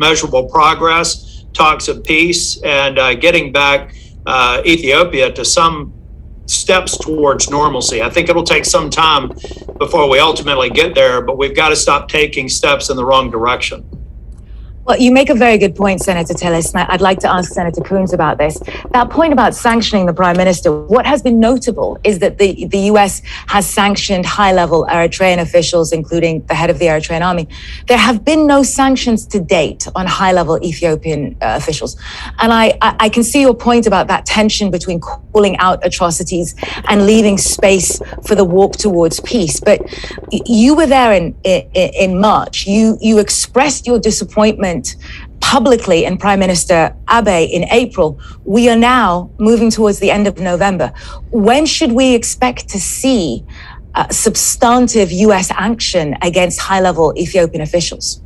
measurable progress, talks of peace, and getting back Ethiopia to some steps towards normalcy. I think it'll take some time before we ultimately get there, but we've got to stop taking steps in the wrong direction. Well, you make a very good point, Senator Tillis, and I'd like to ask Senator Coons about this. That point about sanctioning the Prime Minister, what has been notable is that the US has sanctioned high-level Eritrean officials, including the head of the Eritrean army. There have been no sanctions to date on high-level Ethiopian officials. And I can see your point about that tension between calling out atrocities and leaving space for the walk towards peace. But you were there in March. You expressed your disappointment publicly in Prime Minister Abe in April. We are now moving towards the end of November. When should we expect to see substantive US action against high-level Ethiopian officials?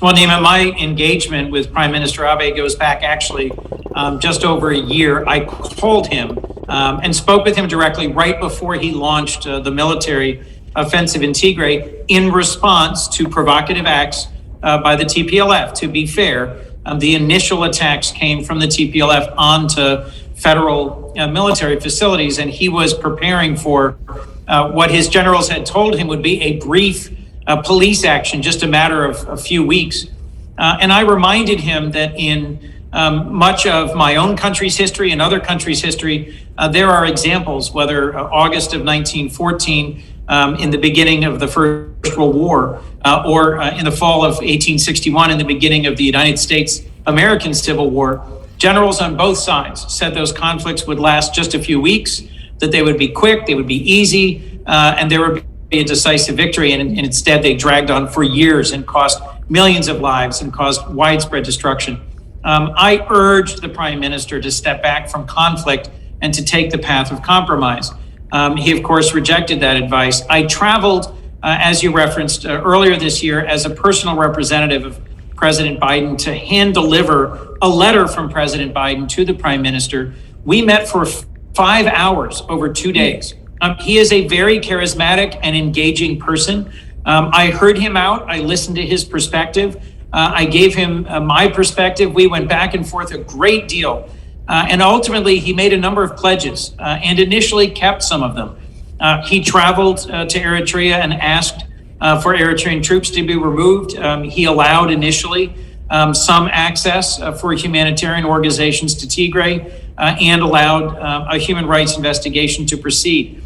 Well, Nima, my engagement with Prime Minister Abe goes back actually just over a year. I called him and spoke with him directly right before he launched the military offensive in Tigray in response to provocative acts by the TPLF. To be fair, the initial attacks came from the TPLF onto federal military facilities, and he was preparing for what his generals had told him would be a brief police action, just a matter of a few weeks. And I reminded him that in much of my own country's history and other countries' history, there are examples, whether August of 1914, in the beginning of the First World War, or in the fall of 1861, in the beginning of the United States American Civil War, generals on both sides said those conflicts would last just a few weeks, that they would be quick, they would be easy, and there would be a decisive victory. And instead, they dragged on for years and cost millions of lives and caused widespread destruction. I urged the Prime Minister to step back from conflict and to take the path of compromise. He, of course, rejected that advice. I traveled, as you referenced, earlier this year as a personal representative of President Biden to hand deliver a letter from President Biden to the Prime Minister. We met for 5 hours over 2 days. He is a very charismatic and engaging person. I heard him out. I listened to his perspective. I gave him my perspective. We went back and forth a great deal. And ultimately, he made a number of pledges and initially kept some of them. He traveled to Eritrea and asked for Eritrean troops to be removed. He allowed initially some access for humanitarian organizations to Tigray and allowed a human rights investigation to proceed.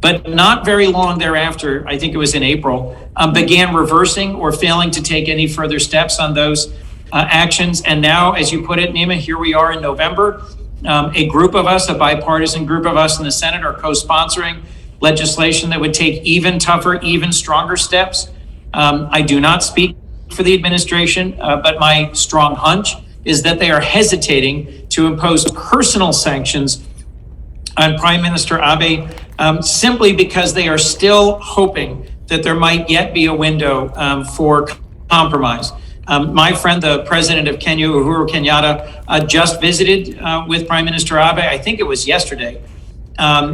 But not very long thereafter, I think it was in April, began reversing or failing to take any further steps on those actions. And now, as you put it, Nima, here we are in November. A group of us, a bipartisan group of us in the Senate, are co-sponsoring legislation that would take even tougher, even stronger steps. I do not speak for the administration, but my strong hunch is that they are hesitating to impose personal sanctions on Prime Minister Abe simply because they are still hoping that there might yet be a window for compromise. My friend, the president of Kenya, Uhuru Kenyatta, just visited with Prime Minister Abe, I think it was yesterday,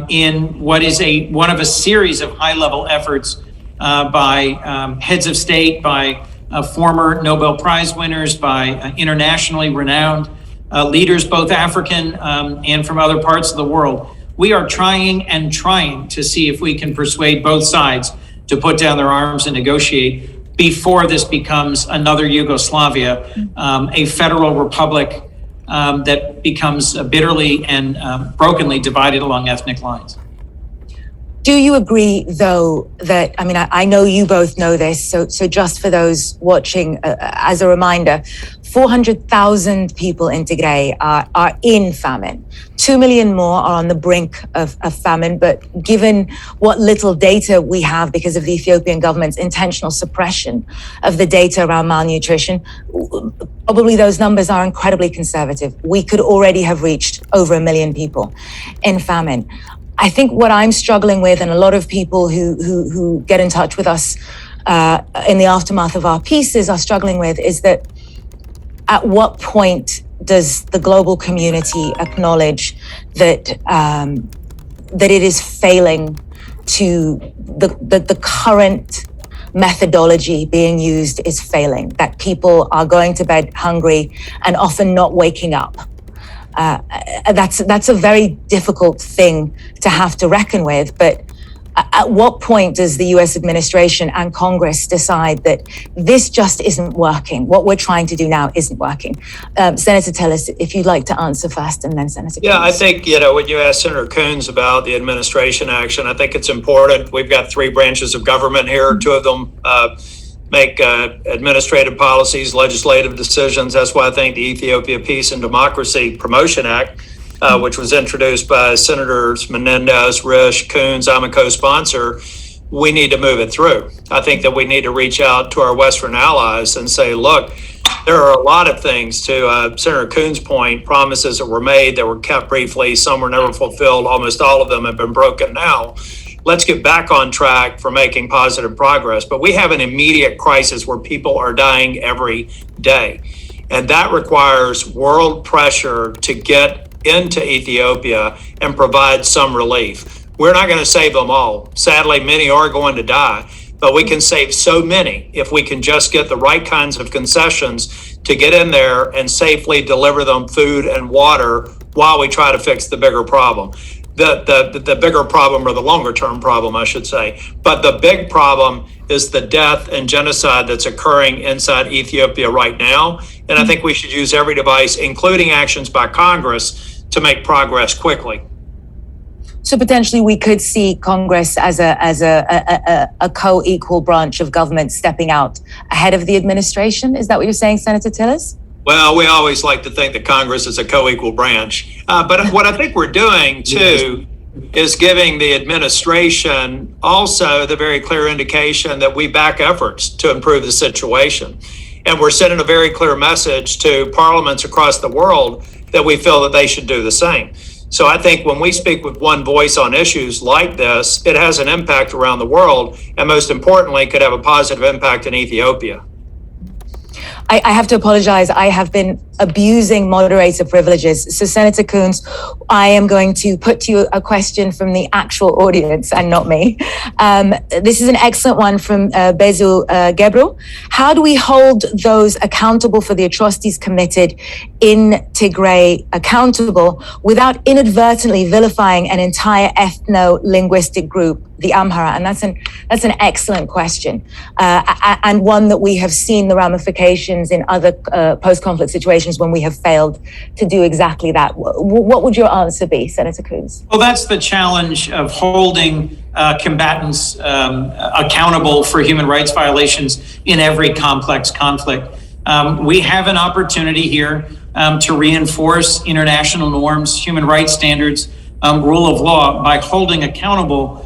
in what is one of a series of high-level efforts by heads of state, by former Nobel Prize winners, by internationally renowned leaders, both African and from other parts of the world. We are trying and trying to see if we can persuade both sides to put down their arms and negotiate before this becomes another Yugoslavia, a federal republic that becomes bitterly and brokenly divided along ethnic lines. Do you agree, though, that, I mean, I know you both know this, so just for those watching, as a reminder, 400,000 people in Tigray are in famine. 2 million more are on the brink of famine, but given what little data we have because of the Ethiopian government's intentional suppression of the data around malnutrition, probably those numbers are incredibly conservative. We could already have reached over 1 million people in famine. I think what I'm struggling with, and a lot of people who get in touch with us in the aftermath of our pieces are struggling with, is that at what point does the global community acknowledge that that it is failing to the current methodology being used is failing, that people are going to bed hungry and often not waking up. That's a very difficult thing to have to reckon with, but at what point does the US administration and Congress decide that this just isn't working? What we're trying to do now isn't working? Senator Tillis, if you'd like to answer first, and then Senator Coons. Yeah, I think, when you asked Senator Coons about the administration action, I think it's important. We've got three branches of government here. Two of them make administrative policies, legislative decisions. That's why I think the Ethiopia Peace and Democracy Promotion Act, which was introduced by Senators Menendez, Risch, Coons, I'm a co-sponsor, we need to move it through. I think that we need to reach out to our Western allies and say, look, there are a lot of things, to Senator Coons' point, promises that were made that were kept briefly, some were never fulfilled, almost all of them have been broken now. Let's get back on track for making positive progress. But we have an immediate crisis where people are dying every day. And that requires world pressure to get into Ethiopia and provide some relief. We're not going to save them all. Sadly, many are going to die, but we can save so many if we can just get the right kinds of concessions to get in there and safely deliver them food and water while we try to fix the bigger problem. The bigger problem, or the longer term problem, I should say. But the big problem is the death and genocide that's occurring inside Ethiopia right now. And I think we should use every device, including actions by Congress, to make progress quickly. So potentially we could see Congress as a co-equal branch of government stepping out ahead of the administration. Is that what you're saying, Senator Tillis? Well, we always like to think that Congress is a co-equal branch. But what I think we're doing, too, is giving the administration also the very clear indication that we back efforts to improve the situation. And we're sending a very clear message to parliaments across the world that we feel that they should do the same. So I think when we speak with one voice on issues like this, it has an impact around the world, and most importantly, could have a positive impact in Ethiopia. I have to apologize. I have been abusing moderator privileges. So Senator Coons, I am going to put to you a question from the actual audience and not me. This is an excellent one from Bezu Gebru. How do we hold those accountable for the atrocities committed in Tigray accountable without inadvertently vilifying an entire ethno-linguistic group, the Amhara? And that's an excellent question, and one that we have seen the ramifications in other post-conflict situations when we have failed to do exactly that. What would your answer be, Senator Coons? Well, that's the challenge of holding combatants accountable for human rights violations in every complex conflict. We have an opportunity here to reinforce international norms, human rights standards, rule of law by holding accountable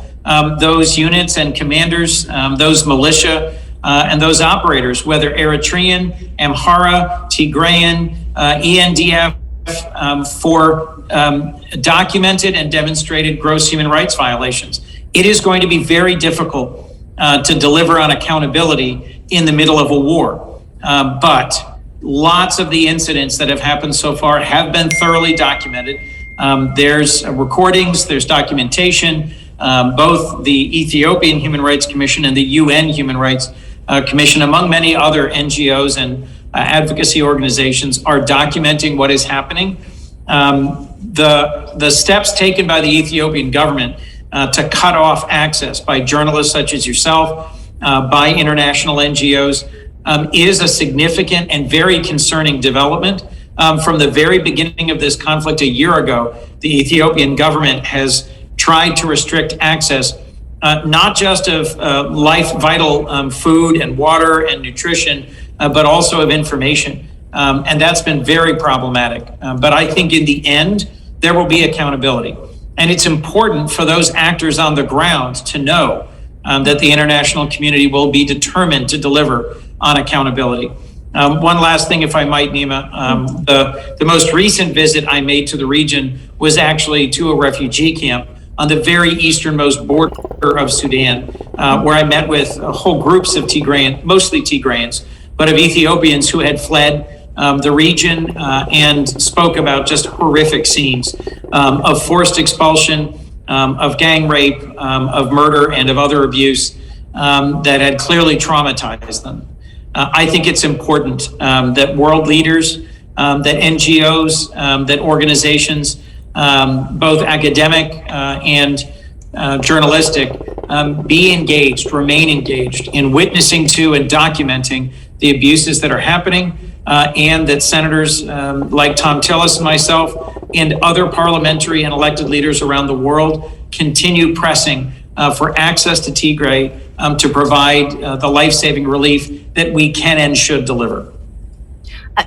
those units and commanders, those militia, and those operators, whether Eritrean, Amhara, Tigrayan, ENDF, for documented and demonstrated gross human rights violations. It is going to be very difficult to deliver on accountability in the middle of a war. But lots of the incidents that have happened so far have been thoroughly documented. There's recordings, there's documentation. Both the Ethiopian Human Rights Commission and the UN Human Rights Commission, among many other NGOs and advocacy organizations, are documenting what is happening. The steps taken by the Ethiopian government to cut off access by journalists such as yourself, by international NGOs, is a significant and very concerning development. From the very beginning of this conflict a year ago, the Ethiopian government has tried to restrict access, not just of life vital food and water and nutrition, but also of information. And that's been very problematic. But I think in the end, there will be accountability. And it's important for those actors on the ground to know that the international community will be determined to deliver on accountability. One last thing, if I might, Nima, the most recent visit I made to the region was actually to a refugee camp on the very easternmost border of Sudan, where I met with whole groups of Tigrayan, mostly Tigrayans, but of Ethiopians who had fled the region and spoke about just horrific scenes of forced expulsion, of gang rape, of murder, and of other abuse. that had clearly traumatized them. I think it's important that world leaders, that NGOs, that organizations, both academic and journalistic, be engaged, remain engaged in witnessing to and documenting the abuses that are happening, and that senators like Tom Tillis and myself and other parliamentary and elected leaders around the world continue pressing for access to Tigray to provide the life-saving relief that we can and should deliver.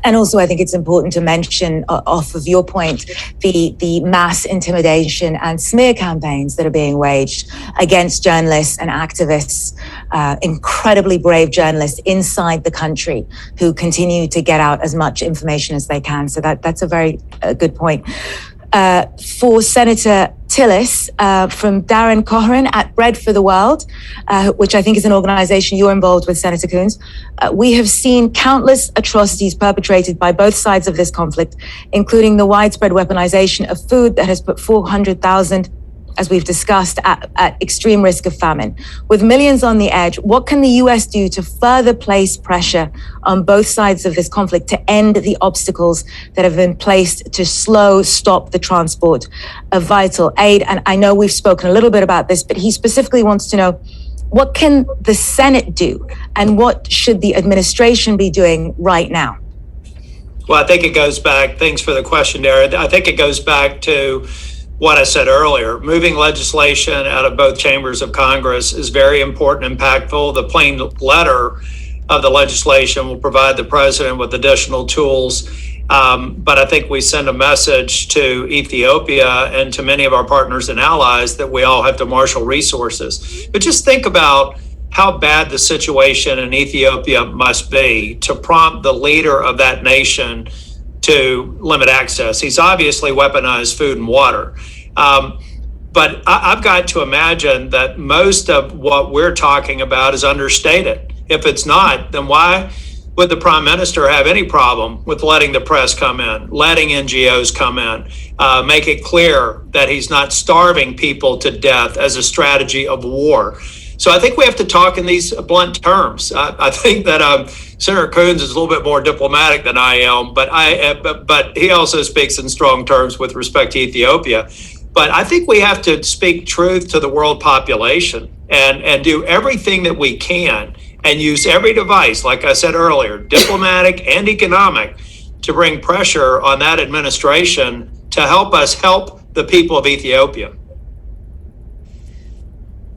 And also, I think it's important to mention, off of your point, the mass intimidation and smear campaigns that are being waged against journalists and activists, incredibly brave journalists inside the country who continue to get out as much information as they can. So that's a very good point. For Senator Tillis, from Darren Cochran at Bread for the World, which I think is an organization you're involved with, Senator Coons. We have seen countless atrocities perpetrated by both sides of this conflict, including the widespread weaponization of food that has put 400,000, as we've discussed, at extreme risk of famine. With millions on the edge, what can the US do to further place pressure on both sides of this conflict to end the obstacles that have been placed to stop the transport of vital aid? And I know we've spoken a little bit about this, but he specifically wants to know, what can the Senate do and what should the administration be doing right now? Well, I think it goes back, thanks for the question, Darren. I think it goes back to what I said earlier. Moving legislation out of both chambers of Congress is very important, impactful. The plain letter of the legislation will provide the president with additional tools. But I think we send a message to Ethiopia and to many of our partners and allies that we all have to marshal resources. But just think about how bad the situation in Ethiopia must be to prompt the leader of that nation to limit access. He's obviously weaponized food and water. But I've got to imagine that most of what we're talking about is understated. If it's not, then why would the prime minister have any problem with letting the press come in, letting NGOs come in, make it clear that he's not starving people to death as a strategy of war? So I think we have to talk in these blunt terms. I think that Senator Coons is a little bit more diplomatic than I am, but he also speaks in strong terms with respect to Ethiopia. But I think we have to speak truth to the world population and do everything that we can and use every device, like I said earlier, diplomatic and economic, to bring pressure on that administration to help us help the people of Ethiopia.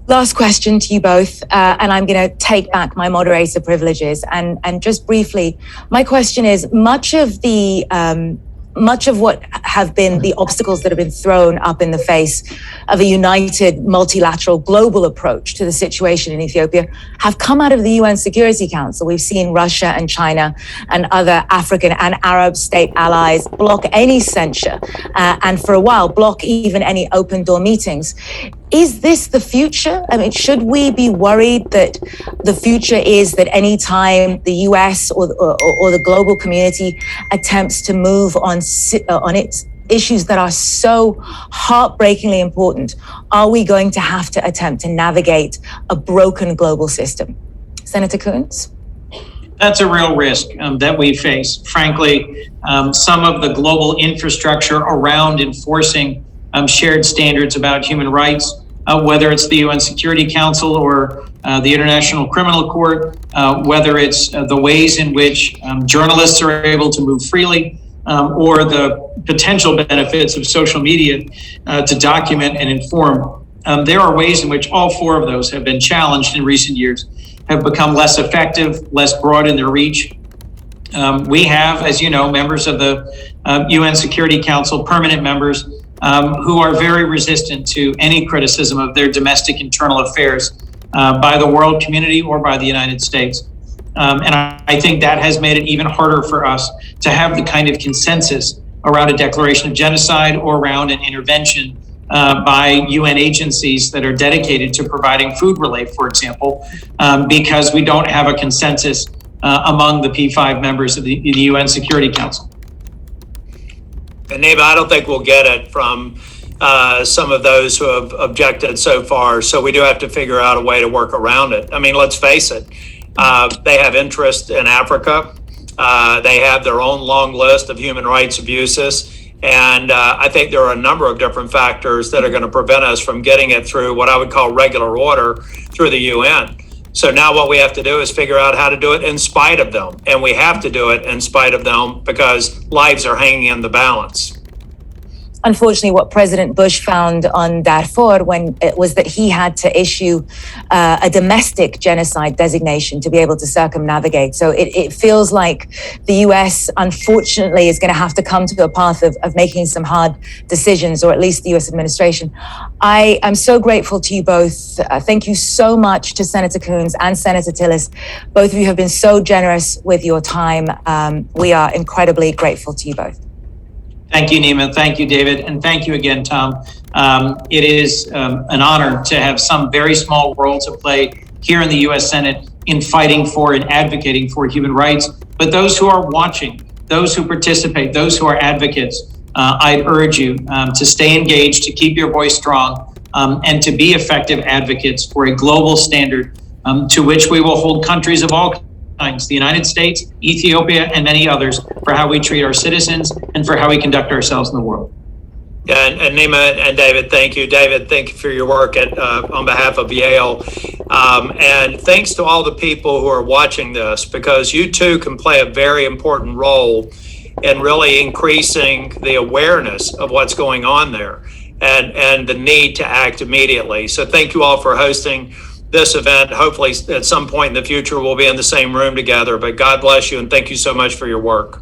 Last question to you both, and I'm going to take back my moderator privileges. And just briefly, my question is, much of what have been the obstacles that have been thrown up in the face of a united, multilateral, global approach to the situation in Ethiopia have come out of the UN Security Council. We've seen Russia and China and other African and Arab state allies block any censure, and for a while block even any open door meetings. Is this the future? I mean, should we be worried that the future is that any time the US or the global community attempts to move on its issues that are so heartbreakingly important, are we going to have to attempt to navigate a broken global system? Senator Coons? That's a real risk that we face. Frankly, some of the global infrastructure around enforcing shared standards about human rights, whether it's the UN Security Council or the International Criminal Court, whether it's the ways in which journalists are able to move freely, or the potential benefits of social media to document and inform. There are ways in which all four of those have been challenged in recent years, have become less effective, less broad in their reach. We have, as you know, members of the UN Security Council, permanent members, who are very resistant to any criticism of their domestic internal affairs by the world community or by the United States. And I think that has made it even harder for us to have the kind of consensus around a declaration of genocide or around an intervention by UN agencies that are dedicated to providing food relief, for example, because we don't have a consensus among the P5 members of the UN Security Council. And Nima, I don't think we'll get it from some of those who have objected so far. So we do have to figure out a way to work around it. I mean, let's face it, they have interest in Africa. They have their own long list of human rights abuses. And I think there are a number of different factors that are going to prevent us from getting it through what I would call regular order through the UN. So now what we have to do is figure out how to do it in spite of them. And we have to do it in spite of them because lives are hanging in the balance. Unfortunately, what President Bush found on Darfur when it was that he had to issue a domestic genocide designation to be able to circumnavigate. So it feels like the US, unfortunately, is going to have to come to a path of making some hard decisions, or at least the US administration. I am so grateful to you both. Thank you so much to Senator Coons and Senator Tillis. Both of you have been so generous with your time. We are incredibly grateful to you both. Thank you, Nima. Thank you, David. And thank you again, Tom. It is an honor to have some very small role to play here in the U.S. Senate in fighting for and advocating for human rights. But those who are watching, those who participate, those who are advocates, I'd urge you to stay engaged, to keep your voice strong, and to be effective advocates for a global standard to which we will hold countries of all the United States, Ethiopia, and many others for how we treat our citizens and for how we conduct ourselves in the world. Yeah, and Nima and David, thank you. David, thank you for your work on behalf of Yale. And thanks to all the people who are watching this, because you too can play a very important role in really increasing the awareness of what's going on there and the need to act immediately. So thank you all for hosting this event. Hopefully at some point in the future we'll be in the same room together, but God bless you and thank you so much for your work.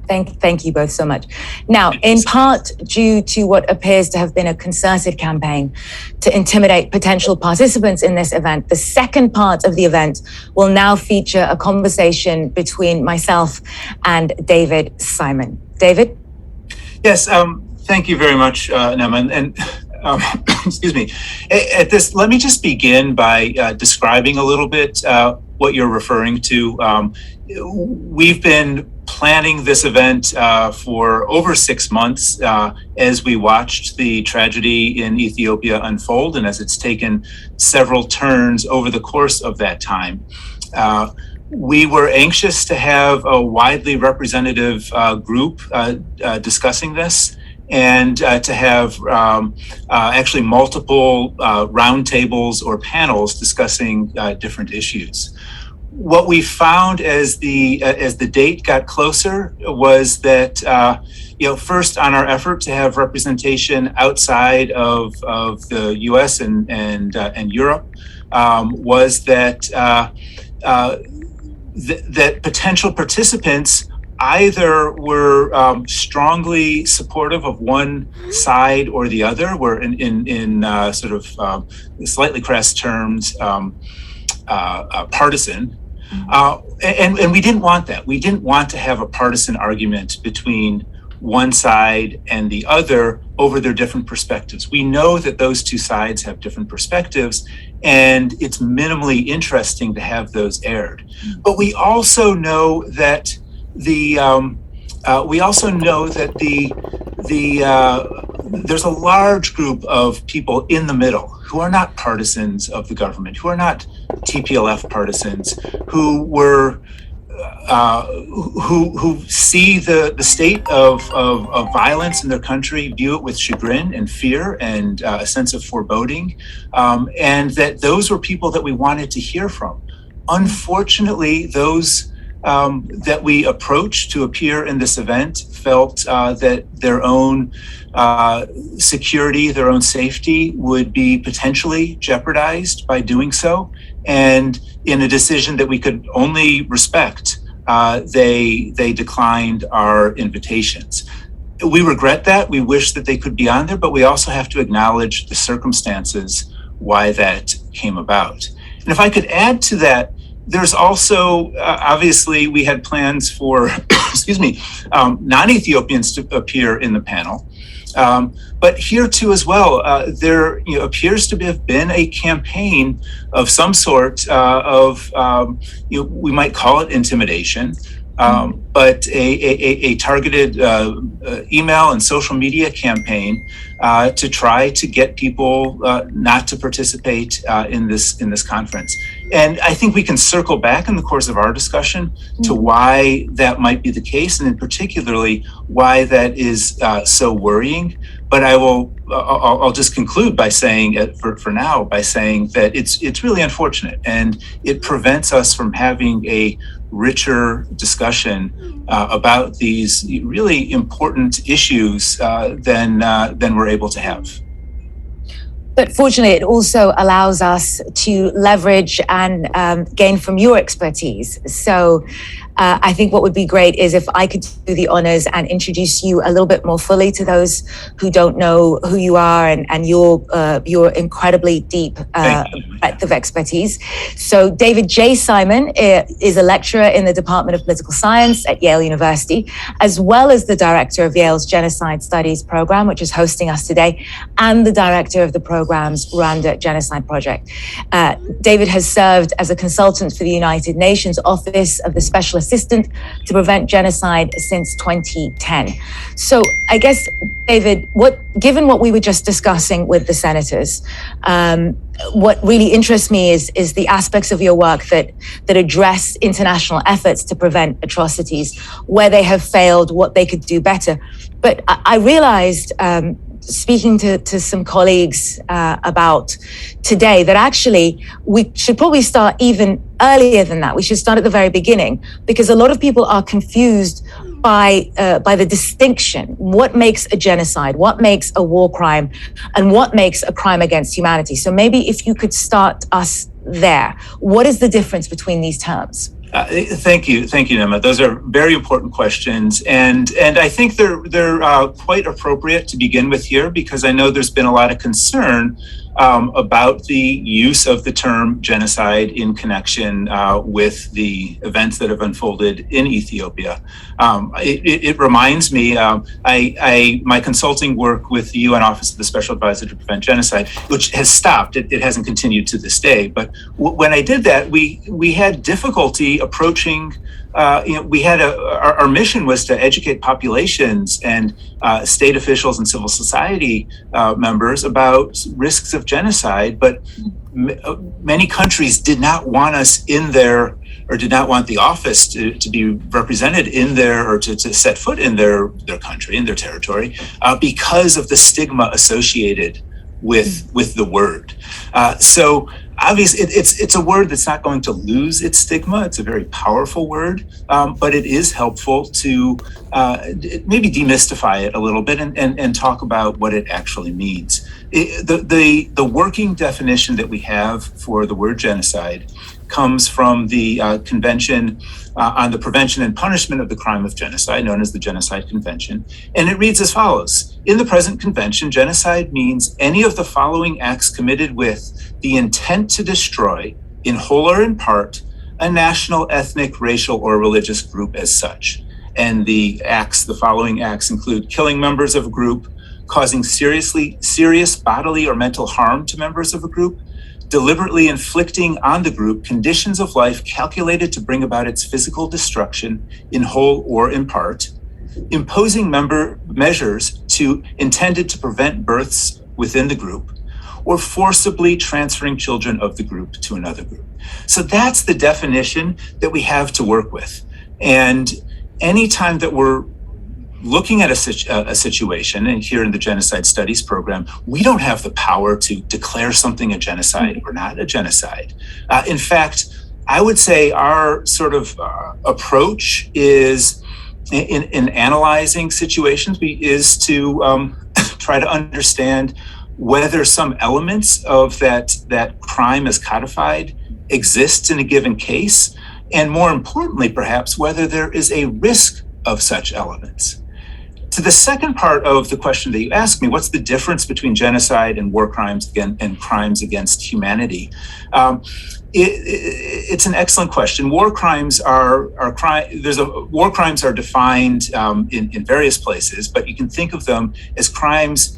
Thank you both so much. Now, in part due to what appears to have been a concerted campaign to intimidate potential participants in this event, the second part of the event will now feature a conversation between myself and David Simon. David? Yes, thank you very much, Nima. And excuse me. At this, let me just begin by describing a little bit what you're referring to. We've been planning this event for over 6 months as we watched the tragedy in Ethiopia unfold and as it's taken several turns over the course of that time. We were anxious to have a widely representative group discussing this, and to have actually multiple roundtables or panels discussing different issues. What we found as the date got closer was that first on our effort to have representation outside of the U.S. and Europe was that that potential participants either were strongly supportive of one side or the other, were in sort of slightly crass terms partisan. And we didn't want that. We didn't want to have a partisan argument between one side and the other over their different perspectives. We know that those two sides have different perspectives, and it's minimally interesting to have those aired. But we also know that there's a large group of people in the middle who are not partisans of the government, who are not TPLF partisans, who were who see the state of violence in their country, view it with chagrin and fear and a sense of foreboding, and that those were people that we wanted to hear from. Unfortunately, those that we approached to appear in this event felt that their own security, their own safety would be potentially jeopardized by doing so. And in a decision that we could only respect, they declined our invitations. We regret that. We wish that they could be on there, but we also have to acknowledge the circumstances why that came about. And if I could add to that, there's also, obviously, we had plans for, non-Ethiopians to appear in the panel. But here too as well, there appears to have been a campaign of some sort of, we might call it intimidation, but a targeted email and social media campaign to try to get people not to participate in this conference. And I think we can circle back in the course of our discussion to why that might be the case, and in particularly why that is so worrying. But I'll just conclude by saying, for now, by saying that it's really unfortunate, and it prevents us from having a richer discussion about these really important issues than we're able to have. But fortunately, it also allows us to leverage and gain from your expertise. So I think what would be great is if I could do the honors and introduce you a little bit more fully to those who don't know who you are and your incredibly deep breadth of expertise. So David J. Simon is a lecturer in the Department of Political Science at Yale University, as well as the director of Yale's Genocide Studies Program, which is hosting us today, and the director of the program's Rwanda Genocide Project. David has served as a consultant for the United Nations Office of the Special Assistant to Prevent Genocide since 2010. So I guess, David, given what we were just discussing with the senators, what really interests me is the aspects of your work that address international efforts to prevent atrocities, where they have failed, what they could do better. But I realized, speaking to some colleagues about today, that actually we should probably start even earlier than that. We should start at the very beginning, because a lot of people are confused by the distinction. What makes a genocide? What makes a war crime? And what makes a crime against humanity? So maybe if you could start us there. What is the difference between these terms? Thank you, Nima. Those are very important questions, and I think they're quite appropriate to begin with here, because I know there's been a lot of concern about the use of the term genocide in connection with the events that have unfolded in Ethiopia. It reminds me, my consulting work with the UN Office of the Special Advisor to Prevent Genocide, which has stopped. It hasn't continued to this day. But when I did that, we had difficulty approaching. We had our mission was to educate populations and state officials and civil society members about risks of genocide, but many countries did not want us in there, or did not want the office to be represented in there, or to set foot in their country, in their territory, because of the stigma associated with the word. So obviously, it's a word that's not going to lose its stigma. It's a very powerful word, but it is helpful to maybe demystify it a little bit and talk about what it actually means. The working definition that we have for the word genocide comes from the Convention on the Prevention and Punishment of the Crime of Genocide, known as the Genocide Convention. And it reads as follows: in the present convention, genocide means any of the following acts committed with the intent to destroy, in whole or in part, a national, ethnic, racial, or religious group as such. And the following acts include killing members of a group, causing serious bodily or mental harm to members of a group, deliberately inflicting on the group conditions of life calculated to bring about its physical destruction in whole or in part, imposing measures intended to prevent births within the group, or forcibly transferring children of the group to another group. So that's the definition that we have to work with. And anytime that we're looking at a situation, and here in the Genocide Studies Program, we don't have the power to declare something a genocide or not a genocide. In fact, I would say our sort of approach is in analyzing situations is to try to understand whether some elements of that crime as codified exists in a given case, and more importantly, perhaps, whether there is a risk of such elements. To the second part of the question that you asked me, what's the difference between genocide and war crimes and crimes against humanity? It's an excellent question. War crimes are defined in various places, but you can think of them as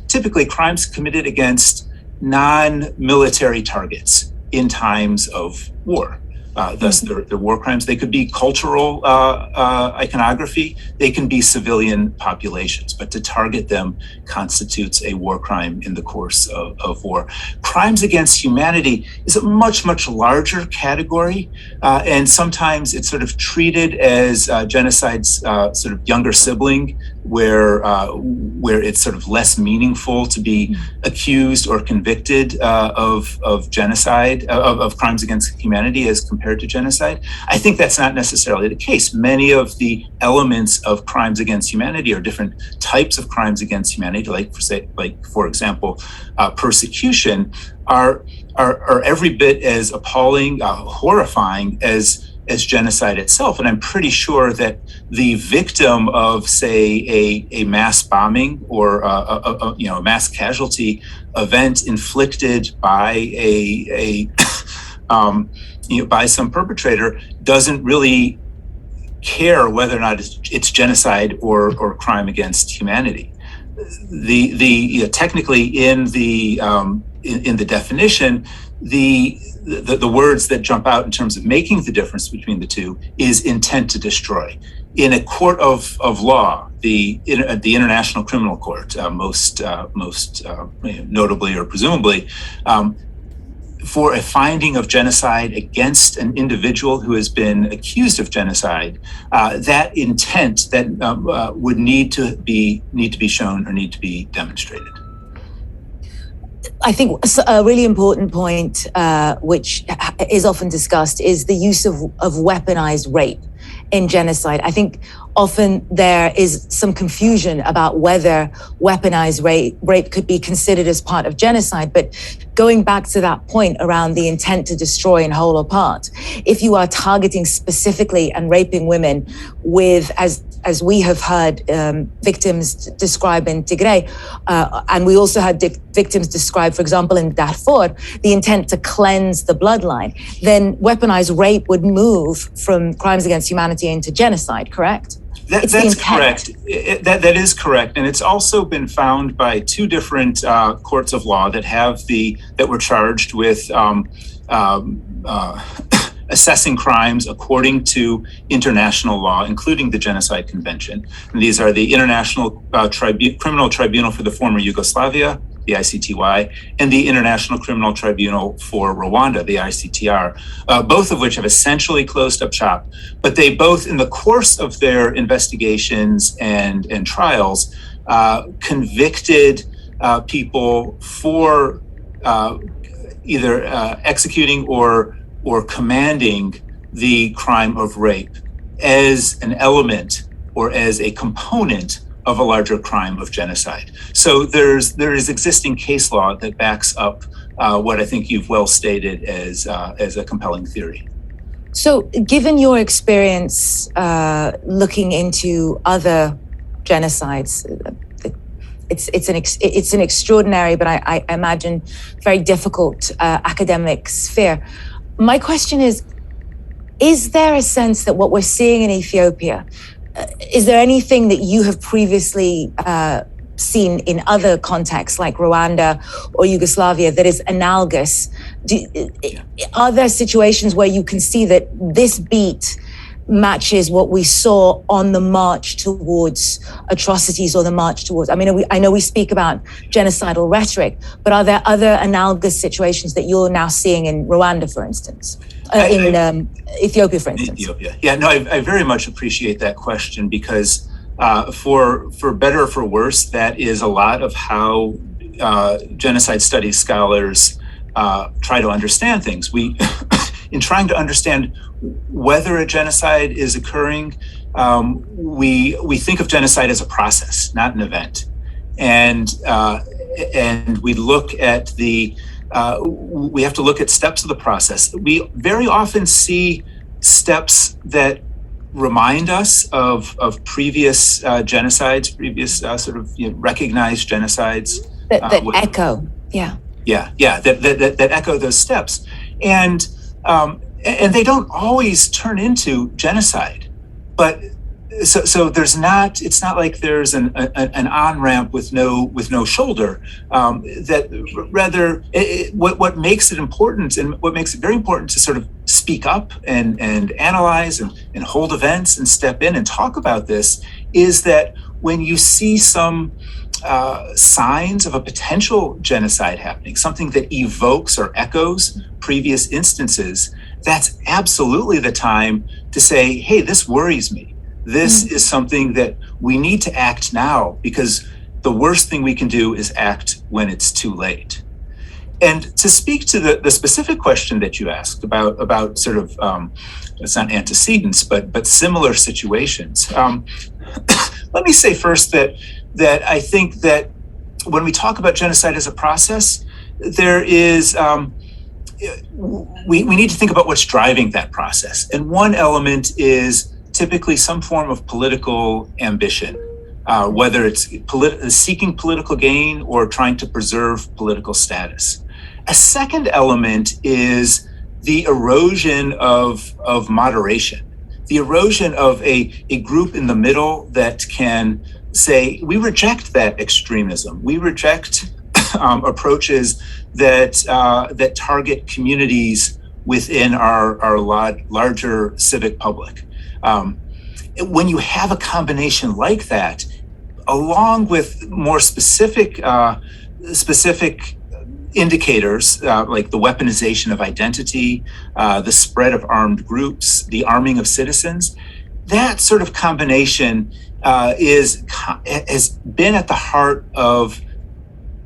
typically crimes committed against non-military targets in times of war. Thus, they're war crimes. They could be cultural iconography. They can be civilian populations, but to target them constitutes a war crime in the course of war. Crimes against humanity is a much, much larger category, and sometimes it's sort of treated as genocide's sort of younger sibling, where it's sort of less meaningful to be accused or convicted of genocide, of crimes against humanity as compared to genocide. I think that's not necessarily the case. Many of the elements of crimes against humanity are different types of crimes against humanity, for example, persecution, are every bit as appalling, horrifying as genocide itself. And I'm pretty sure that the victim of, say, a mass bombing or a mass casualty event inflicted by by some perpetrator doesn't really care whether or not it's genocide or crime against humanity. Technically in the definition, the words that jump out in terms of making the difference between the two is intent to destroy. In a court of law, the International Criminal Court, most notably or presumably, for a finding of genocide against an individual who has been accused of genocide, that intent that would need to be shown or need to be demonstrated. I think a really important point, which is often discussed, is the use of weaponized rape in genocide. I think often there is some confusion about whether weaponized rape could be considered as part of genocide. But going back to that point around the intent to destroy in whole or part, if you are targeting specifically and raping women with, as we have heard victims describe in Tigray, and we also had victims describe, for example, in Darfur, the intent to cleanse the bloodline, then weaponized rape would move from crimes against humanity into genocide, correct? That's correct. That is correct, and it's also been found by two different courts of law that were charged with assessing crimes according to international law, including the Genocide Convention. And these are the International Criminal Tribunal for the former Yugoslavia, the ICTY, and the International Criminal Tribunal for Rwanda, the ICTR, both of which have essentially closed up shop. But they both, in the course of their investigations and trials, convicted people for either executing or commanding the crime of rape as an element or as a component of a larger crime of genocide. So there is existing case law that backs up what I think you've well stated as a compelling theory. So given your experience looking into other genocides, it's an extraordinary, but I imagine very difficult academic sphere. My question is there a sense that what we're seeing in Ethiopia, is there anything that you have previously seen in other contexts like Rwanda or Yugoslavia that is analogous? Are there situations where you can see that this beat matches what we saw on the march towards atrocities or the march towards, I know we speak about genocidal rhetoric, but are there other analogous situations that you're now seeing in Rwanda, for instance? In Ethiopia, for instance. Ethiopia. Yeah, no, I very much appreciate that question because for better or for worse, that is a lot of how genocide studies scholars try to understand things. We, in trying to understand whether a genocide is occurring, we think of genocide as a process, not an event, and we look at we have to look at steps of the process. We very often see steps that remind us of previous genocides, previous sort of recognized genocides. That echo, yeah. That echo those steps, and they don't always turn into genocide, but so there's not. It's not like there's an on ramp with no shoulder. That rather, what makes it important and what makes it very important to sort of speak up and analyze and hold events and step in and talk about this is that when you see some signs of a potential genocide happening, something that evokes or echoes previous instances, that's absolutely the time to say, hey, this worries me. This is something that we need to act now, because the worst thing we can do is act when it's too late. And to speak to the specific question that you asked about sort of, it's not antecedents, but similar situations. Let me say first that I think that when we talk about genocide as a process, there is, we need to think about what's driving that process. And one element is typically some form of political ambition, whether it's seeking political gain or trying to preserve political status. A second element is the erosion of moderation, the erosion of a group in the middle that can say, we reject that extremism. We reject approaches that target communities within our larger civic public. When you have a combination like that, along with more specific indicators like the weaponization of identity, the spread of armed groups, the arming of citizens, that sort of combination has been at the heart of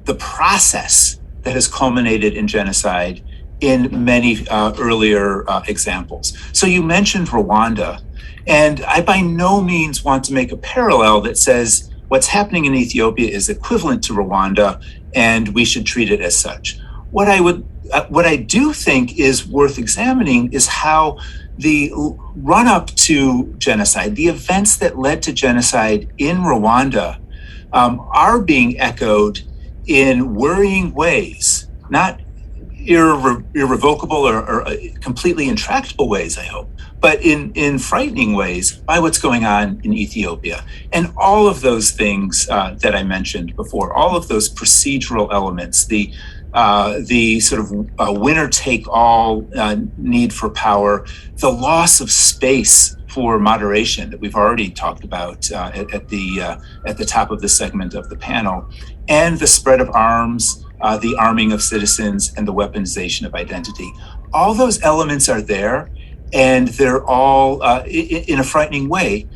the process that has culminated in genocide in many earlier examples. So you mentioned Rwanda, and I by no means want to make a parallel that says what's happening in Ethiopia is equivalent to Rwanda and we should treat it as such. What I do think is worth examining is how the run-up to genocide, the events that led to genocide in Rwanda, are being echoed in worrying ways, not irrevocable or completely intractable ways, I hope, but in frightening ways by what's going on in Ethiopia. And all of those things that I mentioned before, all of those procedural elements, the sort of winner-take-all need for power, the loss of space for moderation that we've already talked about at the top of the segment of the panel, and the spread of arms, the arming of citizens, and the weaponization of identity. All those elements are there, and they're all in a frightening way.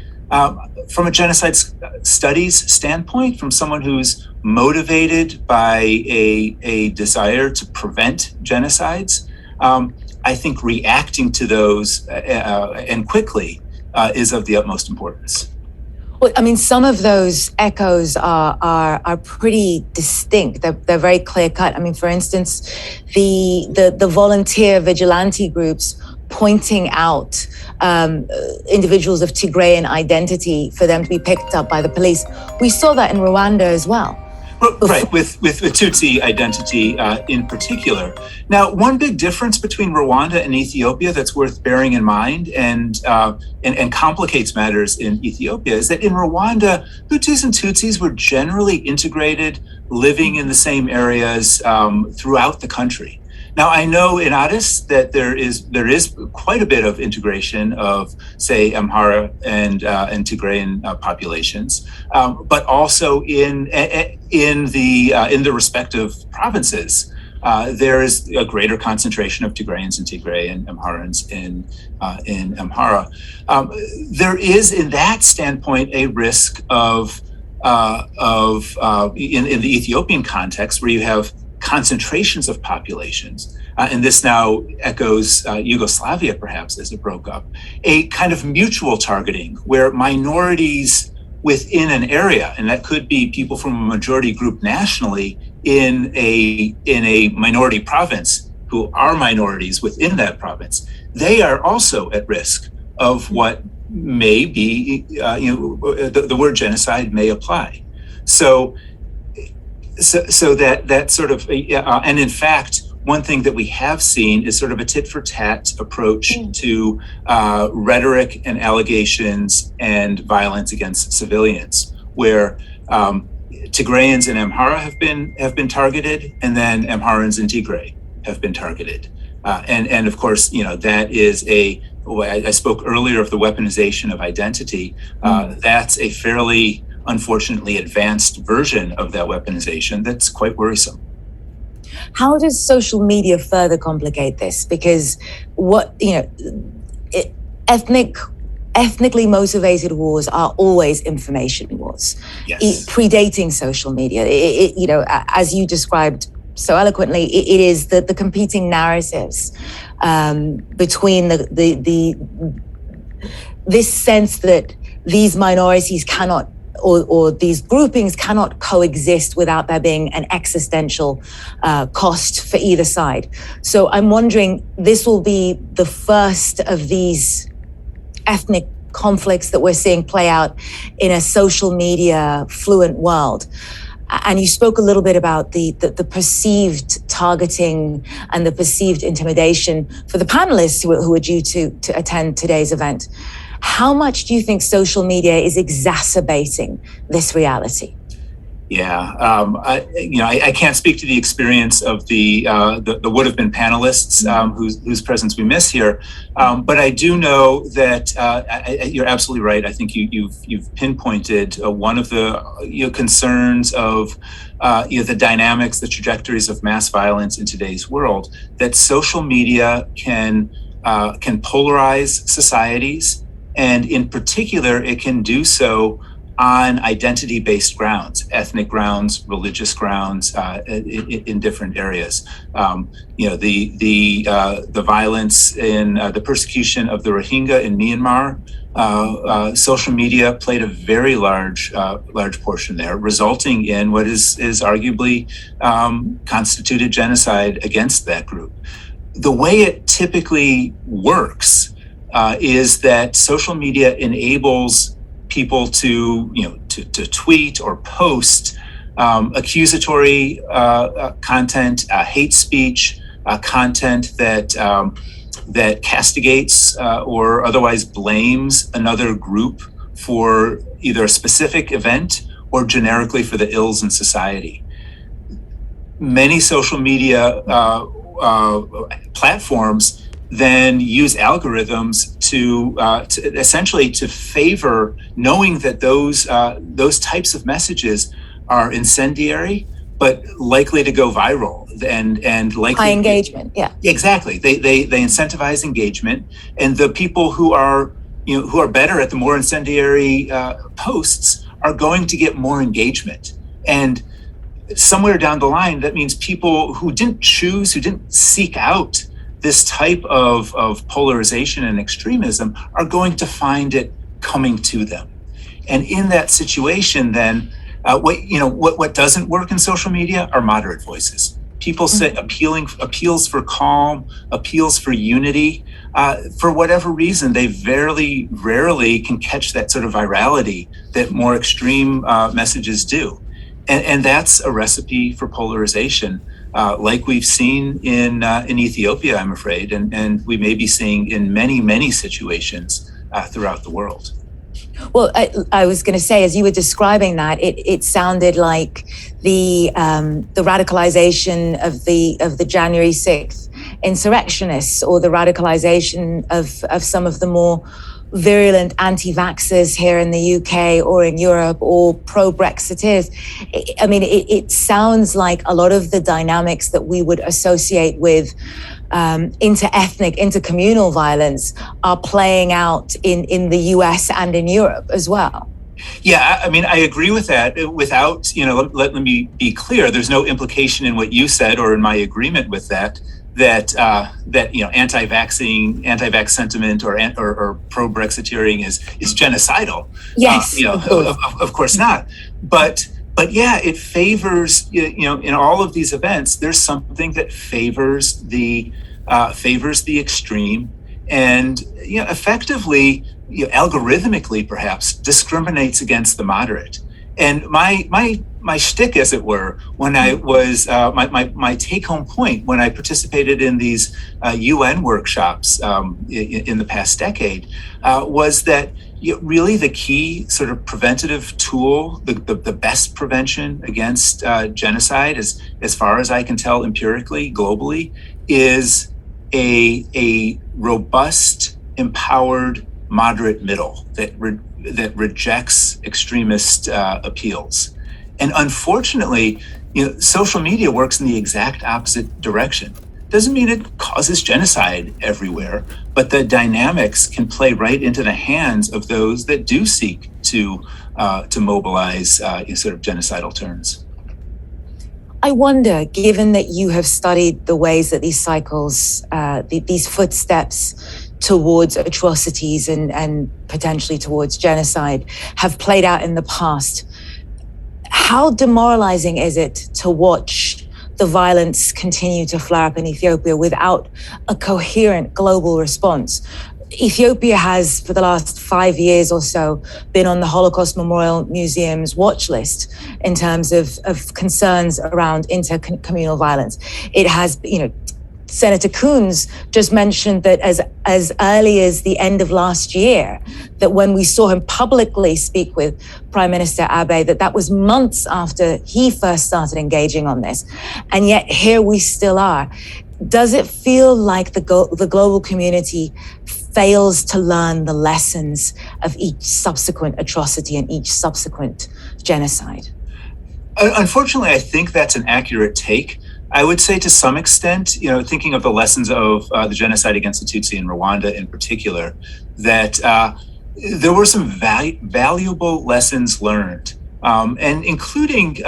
From a genocide studies standpoint, from someone who's motivated by a desire to prevent genocides, I think reacting to those and quickly is of the utmost importance. Well, I mean, some of those echoes are pretty distinct. They're very clear cut. I mean, for instance, the volunteer vigilante groups pointing out individuals of Tigrayan identity for them to be picked up by the police. We saw that in Rwanda as well. Right, with Tutsi identity in particular. Now, one big difference between Rwanda and Ethiopia that's worth bearing in mind and complicates matters in Ethiopia is that in Rwanda, Hutus and Tutsis were generally integrated, living in the same areas throughout the country. Now, I know in Addis that there is quite a bit of integration of, say, Amhara and Tigrayan populations, but also in the respective provinces, there is a greater concentration of Tigrayans in Tigray and Amharans in Amhara. There is, in that standpoint, a risk of in the Ethiopian context, where you have concentrations of populations, and this now echoes Yugoslavia, perhaps, as it broke up, a kind of mutual targeting where minorities within an area, and that could be people from a majority group nationally in a minority province who are minorities within that province, they are also at risk of what may be, the word genocide may apply. So that sort of, and in fact, one thing that we have seen is sort of a tit-for-tat approach to rhetoric and allegations and violence against civilians, where Tigrayans in Amhara have been targeted, and then Amharans in Tigray have been targeted. And of course, that is I spoke earlier of the weaponization of identity. That's a fairly, unfortunately, advanced version of that weaponization that's quite worrisome. How does social media further complicate this? Because ethnically motivated wars are always information wars, yes. Predating social media. As you described so eloquently, it is the competing narratives between this sense that these minorities cannot, or these groupings cannot coexist without there being an existential cost for either side. So I'm wondering, this will be the first of these ethnic conflicts that we're seeing play out in a social media fluent world. And you spoke a little bit about the perceived targeting and the perceived intimidation for the panelists who are due to attend today's event. How much do you think social media is exacerbating this reality? Yeah, I can't speak to the experience of the would have been panelists whose presence we miss here, but I do know that you're absolutely right. I think you've pinpointed one of the concerns of the dynamics, the trajectories of mass violence in today's world. That social media can polarize societies, and in particular, it can do so on identity-based grounds, ethnic grounds, religious grounds, in different areas. The violence in the persecution of the Rohingya in Myanmar, social media played a very large portion there, resulting in what is arguably constituted genocide against that group. The way it typically works is that social media enables people to tweet or post accusatory content, hate speech, content that castigates or otherwise blames another group for either a specific event or generically for the ills in society. Many social media platforms then use algorithms to essentially to favor, knowing that those types of messages are incendiary but likely to go viral and likely high engagement. Yeah, exactly. They incentivize engagement, and the people who are better at the more incendiary posts are going to get more engagement. And somewhere down the line, that means people who didn't seek out this type of polarization and extremism are going to find it coming to them. And in that situation, then what doesn't work in social media are moderate voices. People say appeals for calm, appeals for unity. For whatever reason, they rarely can catch that sort of virality that more extreme messages do. And that's a recipe for polarization, like we've seen in Ethiopia, I'm afraid, and we may be seeing in many situations throughout the world. Well, I was going to say, as you were describing that, it sounded like the radicalization of the January 6th insurrectionists, or the radicalization of some of the more virulent anti-vaxxers here in the UK or in Europe, or pro-Brexiteers. I mean, it sounds like a lot of the dynamics that we would associate with inter-ethnic, inter-communal violence are playing out in the US and in Europe as well. Yeah, I mean, I agree with that. Without, let me be clear, there's no implication in what you said or in my agreement with that anti-vax sentiment or pro-Brexiteering is genocidal. Yes, of course not. But yeah, it favors, in all of these events, there's something that favors the extreme, and effectively, algorithmically perhaps discriminates against the moderate. And my shtick, as it were, when I was my take-home point when I participated in these UN workshops in the past decade was that really the key sort of preventative tool, the best prevention against genocide, as far as I can tell empirically, globally, is a robust, empowered, moderate middle that rejects extremist appeals. And unfortunately, social media works in the exact opposite direction. Doesn't mean it causes genocide everywhere, but the dynamics can play right into the hands of those that do seek to mobilize sort of genocidal turns. I wonder, given that you have studied the ways that these cycles, these footsteps towards atrocities and potentially towards genocide have played out in the past, how demoralizing is it to watch the violence continue to flare up in Ethiopia without a coherent global response? Ethiopia has, for the last 5 years or so, been on the Holocaust Memorial Museum's watch list in terms of concerns around intercommunal violence. It has, Senator Coons just mentioned that as early as the end of last year, that when we saw him publicly speak with Prime Minister Abe, that was months after he first started engaging on this. And yet here we still are. Does it feel like the global community fails to learn the lessons of each subsequent atrocity and each subsequent genocide? Unfortunately, I think that's an accurate take. I would say to some extent, thinking of the lessons of the genocide against the Tutsi in Rwanda in particular, that there were some valuable lessons learned, and including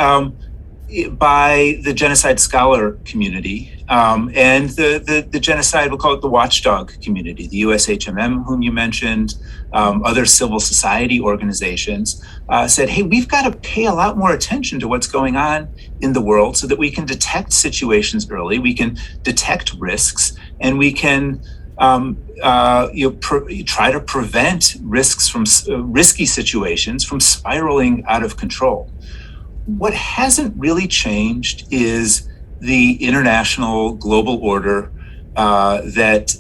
by the genocide scholar community and the genocide, we'll call it the watchdog community, the USHMM, whom you mentioned, other civil society organizations said, hey, we've got to pay a lot more attention to what's going on in the world so that we can detect situations early, we can detect risks, and we can try to prevent risks from risky situations from spiraling out of control. What hasn't really changed is the international global order that,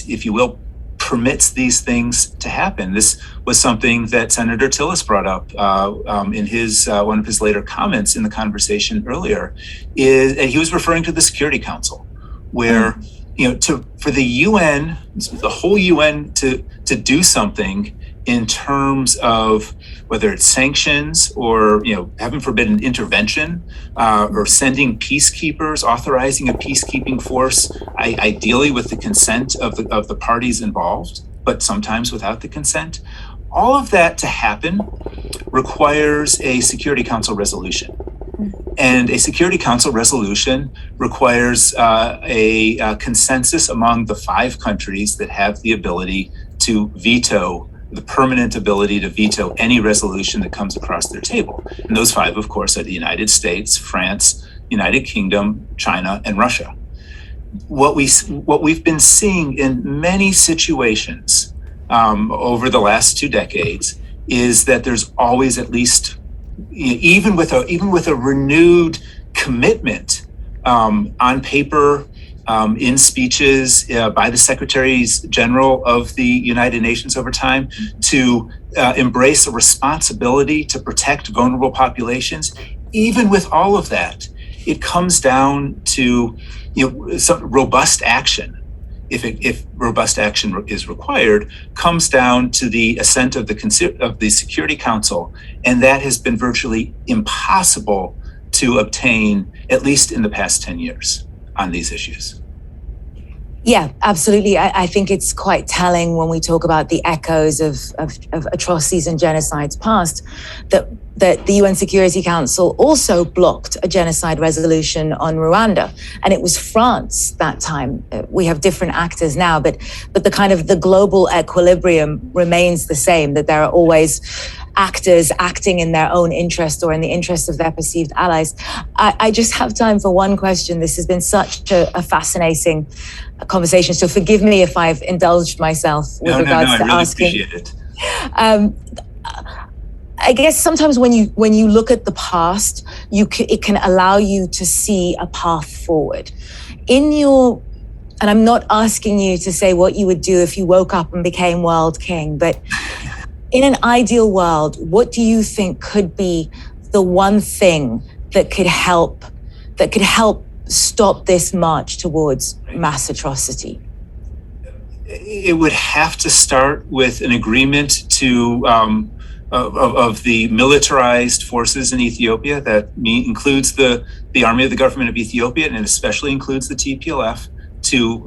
if you will, permits these things to happen. This was something that Senator Tillis brought up in his one of his later comments in the conversation earlier. And he was referring to the Security Council, where for the UN, the whole UN, to do something in terms of whether it's sanctions or, heaven forbid, an intervention, or sending peacekeepers, authorizing a peacekeeping force, ideally with the consent of the parties involved, but sometimes without the consent. All of that to happen requires a Security Council resolution. And a Security Council resolution requires a consensus among the 5 countries that have the ability to veto, the permanent ability to veto any resolution that comes across their table. And those 5, of course, are the United States, France, United Kingdom, China, and Russia. What we've been seeing in many situations over the last 2 decades is that there's always at least, even with a renewed commitment on paper, in speeches by the Secretaries General of the United Nations over time, to embrace a responsibility to protect vulnerable populations. Even with all of that, it comes down to some robust action. If robust action is required, comes down to the assent of the Security Council, and that has been virtually impossible to obtain, at least in the past 10 years. On these issues. Yeah, absolutely. I think it's quite telling when we talk about the echoes of atrocities and genocides past, that the UN Security Council also blocked a genocide resolution on Rwanda. And it was France that time. We have different actors now, but the kind of the global equilibrium remains the same, that there are always actors acting in their own interest or in the interest of their perceived allies. I just have time for one question. This has been such a fascinating conversation, so forgive me if I've indulged myself with regards to asking. I really appreciate it. I guess sometimes when you look at the past, it can allow you to see a path forward. And I'm not asking you to say what you would do if you woke up and became world king, but in an ideal world, what do you think could be the one thing that could help stop this march towards mass atrocity? It would have to start with an agreement of the militarized forces in Ethiopia. That includes the army of the government of Ethiopia, and especially includes the TPLF, to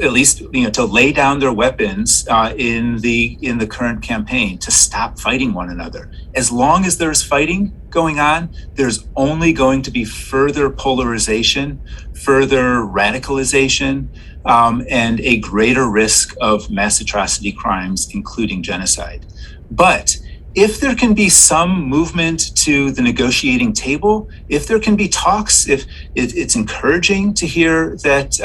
at least to lay down their weapons in the current campaign, to stop fighting one another. As long as there's fighting going on, there's only going to be further polarization, further radicalization, and a greater risk of mass atrocity crimes, including genocide. But if there can be some movement to the negotiating table, if there can be talks, if it's encouraging to hear that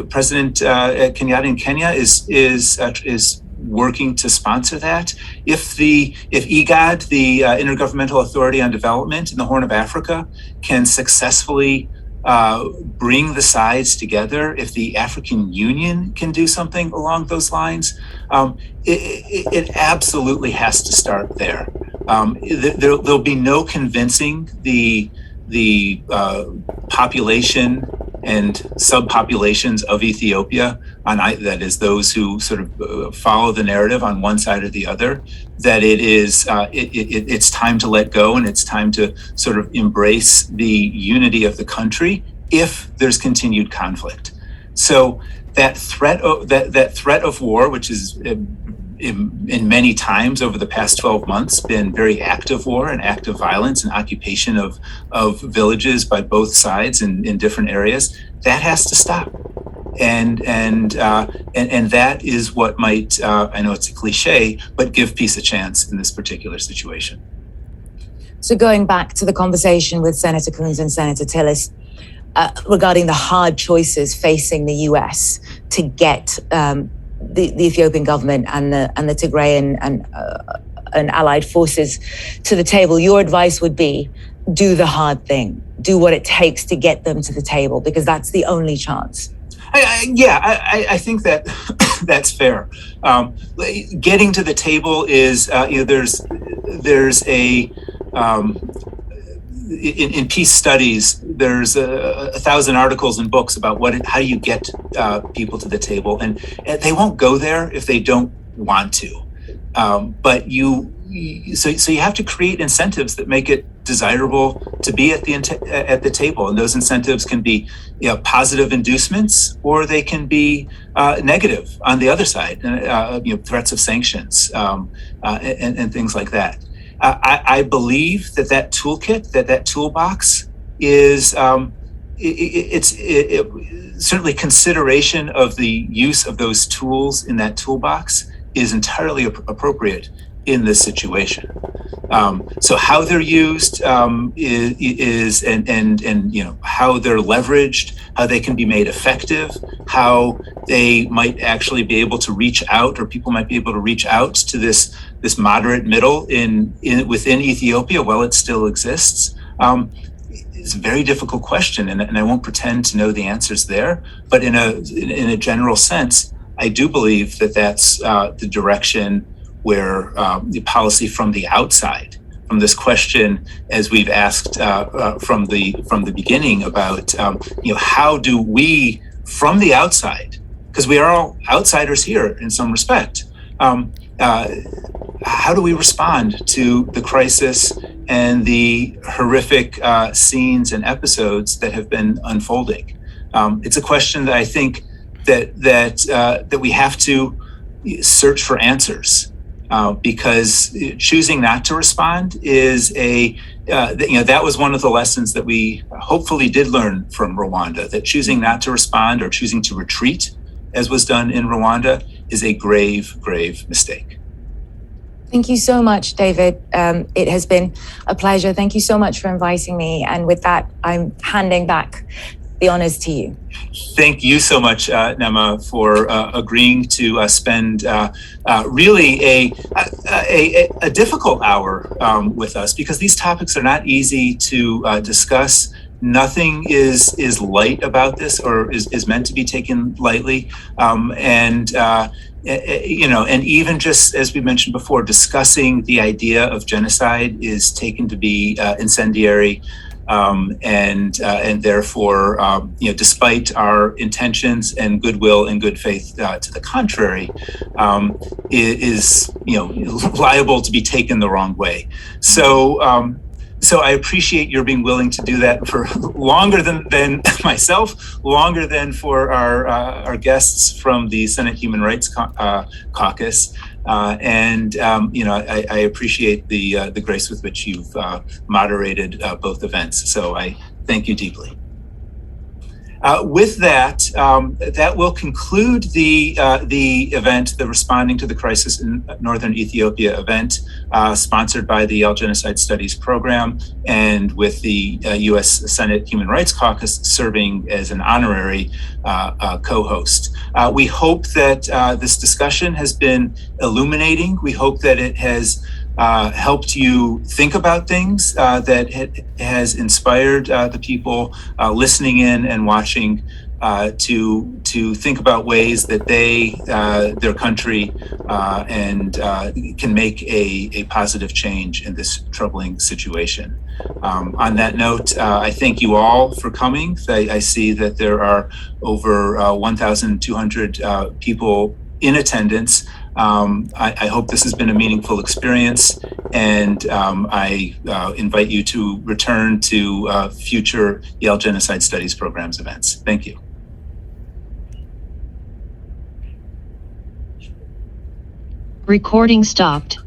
President Kenyatta in Kenya is working to sponsor that. If IGAD, the Intergovernmental Authority on Development in the Horn of Africa, can successfully bring the sides together, if the African Union can do something along those lines, it absolutely has to start there. There'll be no convincing the population and subpopulations of Ethiopia, that is those who sort of follow the narrative on one side or the other, that it's time to let go and it's time to sort of embrace the unity of the country if there's continued conflict. So that threat of war, which is in many times over the past 12 months been very active war and active violence and occupation of villages by both sides in different areas, that has to stop. And that is what might, I know it's a cliche, but give peace a chance in this particular situation. So going back to the conversation with Senator Coons and Senator Tillis regarding the hard choices facing the US to get the Ethiopian government and the Tigrayan and allied forces to the table, your advice would be do the hard thing, do what it takes to get them to the table, because that's the only chance. I think that that's fair. Getting to the table is, there's a in peace studies, there's 1,000 articles and books about how you get people to the table, and they won't go there if they don't want to. But so you have to create incentives that make it desirable to be at the table, and those incentives can be positive inducements, or they can be negative on the other side, threats of sanctions and things like that. I believe that toolkit, that toolbox is certainly consideration of the use of those tools in that toolbox is entirely appropriate in this situation. So how they're used is how they're leveraged, how they can be made effective, how they might actually be able to reach out, or people might be able to reach out to this moderate middle within Ethiopia while it still exists. It's a very difficult question, and I won't pretend to know the answers there. But in a general sense, I do believe that that's the direction where the policy from the outside, from this question, as we've asked from the beginning about how do we from the outside, because we are all outsiders here in some respect, how do we respond to the crisis and the horrific scenes and episodes that have been unfolding? It's a question that I think that we have to search for answers, because choosing not to respond is that was one of the lessons that we hopefully did learn from Rwanda, that choosing not to respond or choosing to retreat, as was done in Rwanda, is a grave, grave mistake. Thank you so much, David. It has been a pleasure. Thank you so much for inviting me. And with that, I'm handing back The honor is to you. Thank you so much, Nima, for agreeing to spend really a difficult hour with us, because these topics are not easy to discuss. Nothing is light about this, or is meant to be taken lightly, and even just as we mentioned before, discussing the idea of genocide is taken to be incendiary. And therefore, despite our intentions and goodwill and good faith to the contrary, it is liable to be taken the wrong way. So I appreciate your being willing to do that for longer than myself, longer than for our guests from the Senate Human Rights Caucus. I appreciate the grace with which you've moderated both events. So I thank you deeply. With that, that will conclude the event, the Responding to the Crisis in Northern Ethiopia event, sponsored by the Yale Genocide Studies Program, and with the U.S. Senate Human Rights Caucus serving as an honorary co-host. We hope that this discussion has been illuminating. We hope that it has helped you think about things, that it has inspired the people listening in and watching to think about ways that their country can make a positive change in this troubling situation. On that note, I thank you all for coming. I see that there are over 1,200 people in attendance. I hope this has been a meaningful experience, and I invite you to return to future Yale Genocide Studies Programs events. Thank you. Recording stopped.